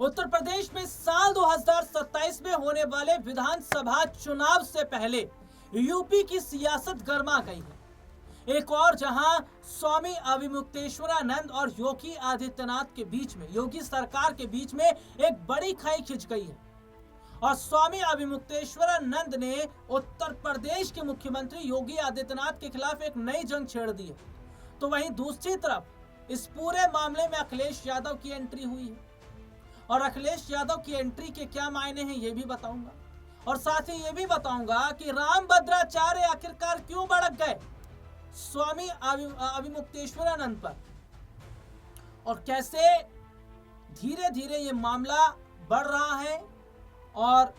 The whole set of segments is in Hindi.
उत्तर प्रदेश में साल 2027 में होने वाले विधानसभा चुनाव से पहले यूपी की सियासत गर्मा गई है। एक और जहां स्वामी अविमुक्तेश्वरानंद और योगी आदित्यनाथ के बीच में, योगी सरकार के बीच में एक बड़ी खाई खिंच गई है और स्वामी अविमुक्तेश्वरानंद ने उत्तर प्रदेश के मुख्यमंत्री योगी आदित्यनाथ के खिलाफ एक नई जंग छेड़ दी है। तो वहीं दूसरी तरफ इस पूरे मामले में अखिलेश यादव की एंट्री हुई है और अखिलेश यादव की एंट्री के क्या मायने हैं ये भी बताऊंगा और साथ ही ये भी बताऊंगा कि रामभद्राचार्य आखिरकार क्यों भड़क गए स्वामी अविमुक्तेश्वरानंद पर और कैसे धीरे धीरे ये मामला बढ़ रहा है और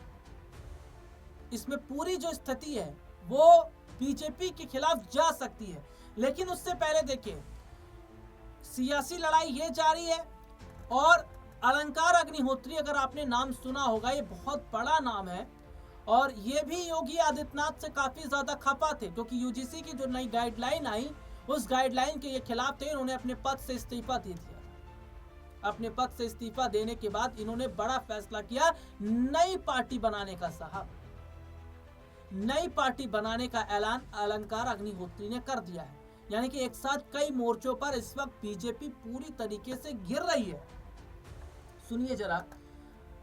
इसमें पूरी जो स्थिति है वो बीजेपी के खिलाफ जा सकती है। लेकिन उससे पहले देखिए, सियासी लड़ाई ये जारी है और अलंकार अग्निहोत्री, अगर आपने नाम सुना होगा, ये बहुत बड़ा नाम है और ये भी योगी आदित्यनाथ से काफी ज्यादा खफा थे क्योंकि यूजीसी की जो नई गाइडलाइन आई उस गाइडलाइन के ये खिलाफ थे। इन्होंने अपने पद से इस्तीफा दे दिया। अपने पद से इस्तीफा देने के बाद इन्होंने बड़ा फैसला किया, नई पार्टी बनाने का। साहब, नई पार्टी बनाने का ऐलान अलंकार अग्निहोत्री ने कर दिया है। यानी कि एक साथ कई मोर्चों पर इस वक्त बीजेपी पूरी तरीके से घिर रही है। सुनिए जरा,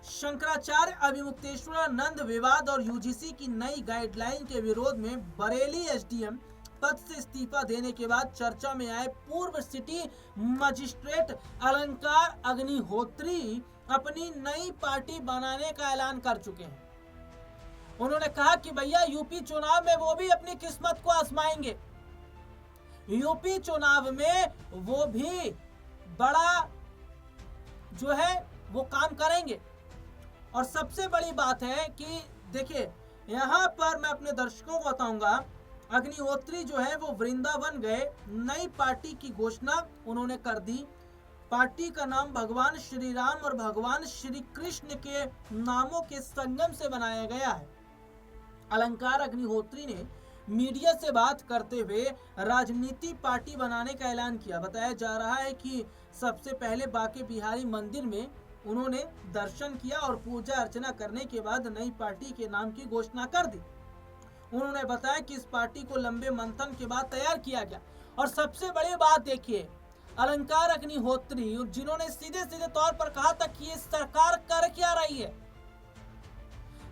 शंकराचार्य अविमुक्तेश्वरानंद विवाद और यूजीसी की नई गाइडलाइन के विरोध में बरेली एसडीएम पद से इस्तीफा देने के बाद चर्चा में आए पूर्व सिटी मजिस्ट्रेट अलंकार अग्निहोत्री अपनी नई पार्टी बनाने का ऐलान कर चुके हैं। उन्होंने कहा कि भैया यूपी चुनाव में वो भी अपनी किस्मत को आजमाएंगे, यूपी चुनाव में वो भी बड़ा जो है वो काम करेंगे। और सबसे बड़ी बात है कि देखिए, यहाँ पर मैं अपने दर्शकों को बताऊंगा, अग्निहोत्री जो है वो वृंदावन गए, नई पार्टी की घोषणा उन्होंने कर दी। पार्टी का नाम भगवान श्री राम और भगवान श्री कृष्ण के नामों के संगम से बनाया गया है। अलंकार अग्निहोत्री ने मीडिया से बात करते हुए राजनीति पार्टी बनाने का ऐलान किया। बताया जा रहा है कि सबसे पहले बांके बिहारी मंदिर में उन्होंने दर्शन किया और पूजा अर्चना करने के बाद नई पार्टी के नाम की घोषणा कर दी। उन्होंने बताया कि इस पार्टी को लंबे मंथन के बाद तैयार किया गया। और सबसे बड़ी बात देखिए, अलंकार अग्निहोत्री जिन्होंने सीधे सीधे तौर पर कहा था कि ये सरकार कर क्या रही है,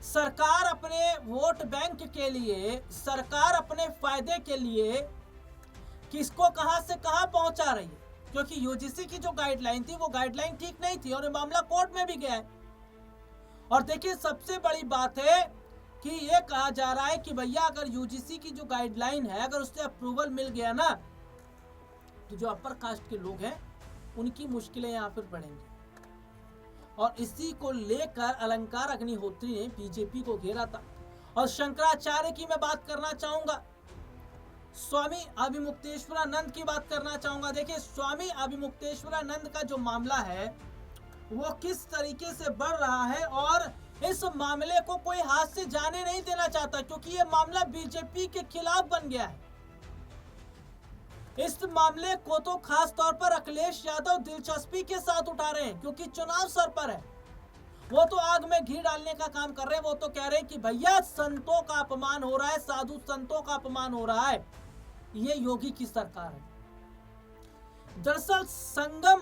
सरकार अपने वोट बैंक के लिए, सरकार अपने फायदे के लिए किसको कहां से कहां पहुंचा रही है। क्योंकि यूजीसी की जो गाइडलाइन थी वो गाइडलाइन ठीक नहीं थी और ये मामला कोर्ट में भी गया है। और देखिए, सबसे बड़ी बात है कि ये कहा जा रहा है कि भैया अगर यूजीसी की जो गाइडलाइन है अगर उससे अप्रूवल मिल गया ना तो जो अपर कास्ट के लोग हैं उनकी मुश्किलें यहाँ पर बढ़ेंगी। और इसी को लेकर अलंकार अग्निहोत्री ने बीजेपी को घेरा था। और शंकराचार्य की मैं बात करना चाहूंगा, स्वामी अविमुक्तेश्वरानंद की बात करना चाहूंगा। देखिए, स्वामी अविमुक्तेश्वरानंद का जो मामला है वो किस तरीके से बढ़ रहा है और इस मामले को कोई हाथ से जाने नहीं देना चाहता क्योंकि ये मामला बीजेपी के खिलाफ बन गया है। इस मामले को तो खास तौर पर अखिलेश यादव दिलचस्पी के साथ उठा रहे हैं क्योंकि चुनाव सर पर है। वो तो आग में घी डालने का काम कर रहे हैं। वो तो कह रहे हैं कि भैया संतों का अपमान हो रहा है, साधु संतों का अपमान हो रहा है, ये योगी की सरकार है। दरअसल संगम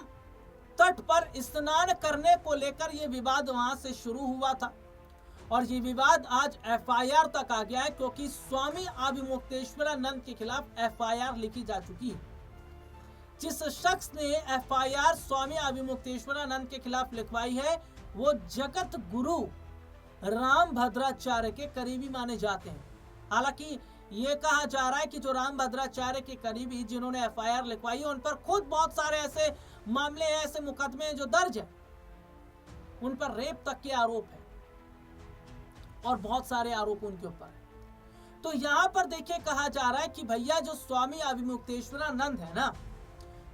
तट पर स्नान करने को लेकर यह विवाद वहां से शुरू हुआ था और ये विवाद आज एफआईआर तक आ गया है क्योंकि स्वामी अविमुक्तेश्वरानंद के खिलाफ एफआईआर लिखी जा चुकी है। जिस शख्स ने एफआईआर स्वामी अविमुक्तेश्वरानंद के खिलाफ लिखवाई है वो जगत गुरु रामभद्राचार्य के करीबी माने जाते हैं। हालांकि ये कहा जा रहा है कि जो रामभद्राचार्य के करीबी जिन्होंने एफआईआर लिखवाई है उन पर खुद बहुत सारे ऐसे मामले हैं, ऐसे मुकदमे हैं जो दर्ज है, उन पर रेप तक के आरोप है और बहुत सारे आरोप उनके ऊपर है। तो यहाँ पर देखिए, कहा जा रहा है कि भैया जो स्वामी अविमुक्तेश्वरानंद है ना,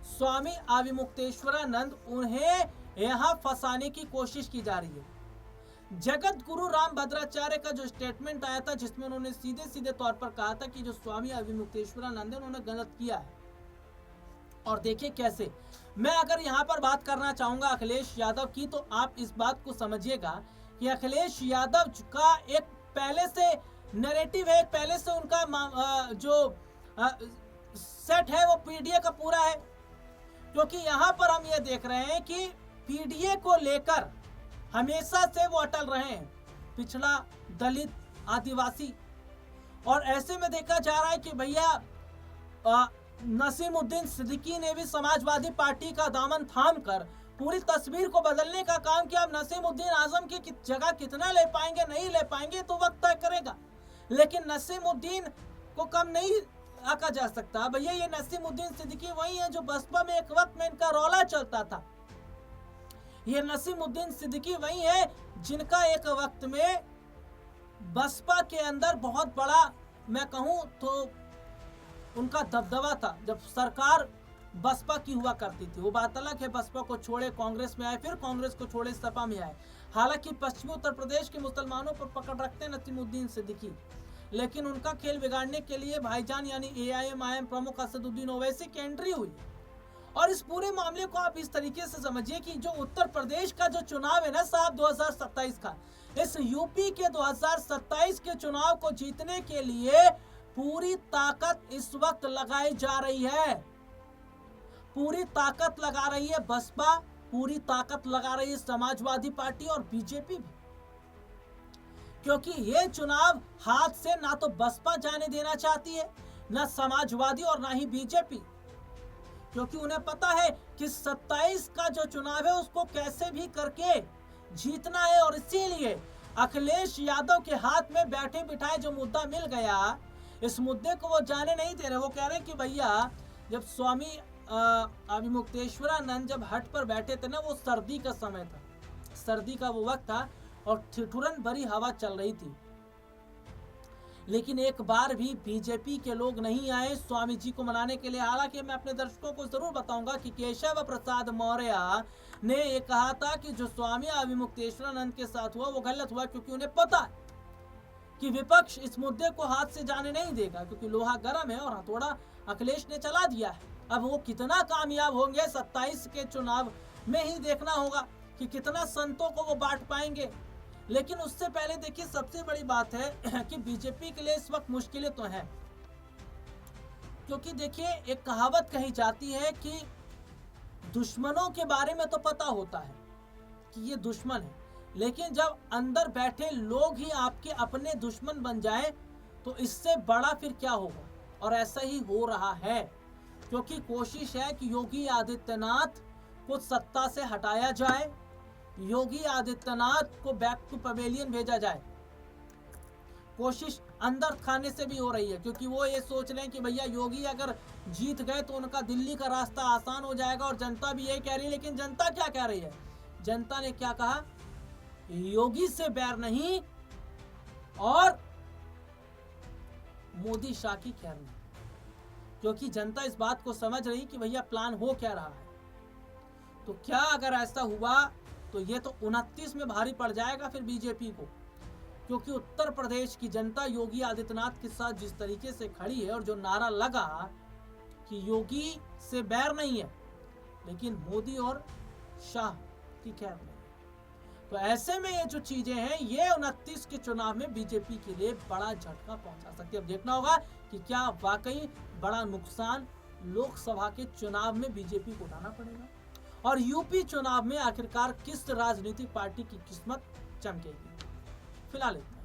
स्वामी अविमुक्तेश्वरानंद, उन्हें यहाँ फंसाने की कोशिश की जा रही है। जगत गुरु रामभद्राचार्य का जो स्टेटमेंट आया था जिसमें उन्होंने सीधे सीधे तौर पर कहा था कि जो स्वामी अविमुक्तेश्वरानंद है उन्होंने गलत किया है। और देखिए कैसे मैं अगर यहाँ पर बात करना चाहूंगा अखिलेश यादव की, तो आप इस बात को समझिएगा कि अखिलेश यादव का एक पहले से नैरेटिव है, पहले से उनका जो सेट है वो पीडीए का पूरा है। क्योंकि यहाँ पर हम ये देख रहे हैं कि पीडीए को लेकर हमेशा से वो अटल रहे हैं, पिछड़ा, दलित, आदिवासी। और ऐसे में देखा जा रहा है कि भैया नसीमुद्दीन सिद्दीकी ने भी समाजवादी पार्टी का दामन थामकर पूरी तस्वीर को बदलने का काम किया। अब नसीमुद्दीन आजम की जगह कितना ले पाएंगे, नहीं ले पाएंगे, तो वक्त तय करेगा। लेकिन नसीमुद्दीन को कम नहीं आका जा सकता। भैया ये नसीमुद्दीन सिद्दीकी वही है जो बसपा में एक वक्त में इनका रौला चलता था। ये नसीमुद्दीन सिद्दीकी वही है जिनका एक वक्त में बसपा के अंदर बहुत बड़ा, मैं कहूं तो उनका दबदबा था। जब सरकार बसपा की हुआ करती थी, वो बात अलग है, बसपा को छोड़े कांग्रेस में आए, फिर कांग्रेस को छोड़े सपा में आए। हालांकि पश्चिमी उत्तर प्रदेश के मुसलमानों पर पकड़ रखते हैं नसीमुद्दीन सिद्दीकी, लेकिन उनका खेल बिगाड़ने के लिए भाईजान यानी एआईएमआईएम प्रमुख असदुद्दीन ओवैसी की एंट्री हुई। और इस पूरे मामले को आप इस तरीके से समझिए कि जो उत्तर प्रदेश का जो चुनाव है ना साहब 2027 का, इस यूपी के 2027 के चुनाव को जीतने के लिए पूरी ताकत इस वक्त लगाई जा रही है। पूरी ताकत लगा रही है बसपा, पूरी ताकत लगा रही है समाजवादी पार्टी और बीजेपी भी। क्योंकि ये चुनाव हाथ से ना तो बसपा जाने देना चाहती है, ना समाजवादी और ना ही बीजेपी। क्योंकि उन्हें पता है कि 27 का जो चुनाव है उसको कैसे भी करके जीतना है। और इसीलिए अखिलेश यादव के हाथ में बैठे बिठाए जो मुद्दा मिल गया, इस मुद्दे को वो जाने नहीं दे रहे। वो कह रहे हैं कि भैया जब स्वामी अविमुक्तेश्वरानंद जब हट पर बैठे थे ना, वो सर्दी का समय था, सर्दी का वो वक्त था और ठिठुरन भरी हवा चल रही थी। लेकिन एक बार भी बीजेपी के लोग नहीं आए स्वामी जी को मनाने के लिए। हालांकि मैं अपने दर्शकों को जरूर बताऊंगा कि केशव प्रसाद मौर्य ने ये कहा था कि जो स्वामी अविमुक्तेश्वरानंद के साथ हुआ वो गलत हुआ, क्योंकि उन्हें पता है कि विपक्ष इस मुद्दे को हाथ से जाने नहीं देगा, क्योंकि लोहा गर्म है और हथौड़ा अखिलेश ने चला दिया है। अब वो कितना कामयाब होंगे 27 के चुनाव में ही देखना होगा कि कितना संतों को वो बांट पाएंगे। लेकिन उससे पहले देखिए सबसे बड़ी बात है कि बीजेपी के लिए इस वक्त मुश्किलें तो हैं। क्योंकि देखिए एक कहावत कही जाती है कि दुश्मनों के बारे में तो पता होता है कि ये दुश्मन है, लेकिन जब अंदर बैठे लोग ही आपके अपने दुश्मन बन जाए तो इससे बड़ा फिर क्या होगा। और ऐसा ही हो रहा है, क्योंकि कोशिश है कि योगी आदित्यनाथ को सत्ता से हटाया जाए, योगी आदित्यनाथ को बैक टू पवेलियन भेजा जाए। कोशिश अंदर खाने से भी हो रही है, क्योंकि वो ये सोच रहे हैं कि भैया योगी अगर जीत गए तो उनका दिल्ली का रास्ता आसान हो जाएगा। और जनता भी यही कह रही है। लेकिन जनता क्या कह रही है? जनता ने क्या कहा? योगी से बैर नहीं और मोदी शाह की खैर नहीं। क्योंकि जनता इस बात को समझ रही कि भैया प्लान हो क्या रहा है। तो क्या अगर ऐसा हुआ तो ये तो 29 में भारी पड़ जाएगा फिर बीजेपी को, क्योंकि उत्तर प्रदेश की जनता योगी आदित्यनाथ के साथ जिस तरीके से खड़ी है और जो नारा लगा कि योगी से बैर नहीं है लेकिन मोदी और शाह की खैर नहीं। तो ऐसे में ये जो चीजें हैं ये 29 के चुनाव में बीजेपी के लिए बड़ा झटका पहुंचा सकती है। अब देखना होगा कि क्या वाकई बड़ा नुकसान लोकसभा के चुनाव में बीजेपी को उठाना पड़ेगा और यूपी चुनाव में आखिरकार किस राजनीतिक पार्टी की किस्मत चमकेगी। फिलहाल इतना।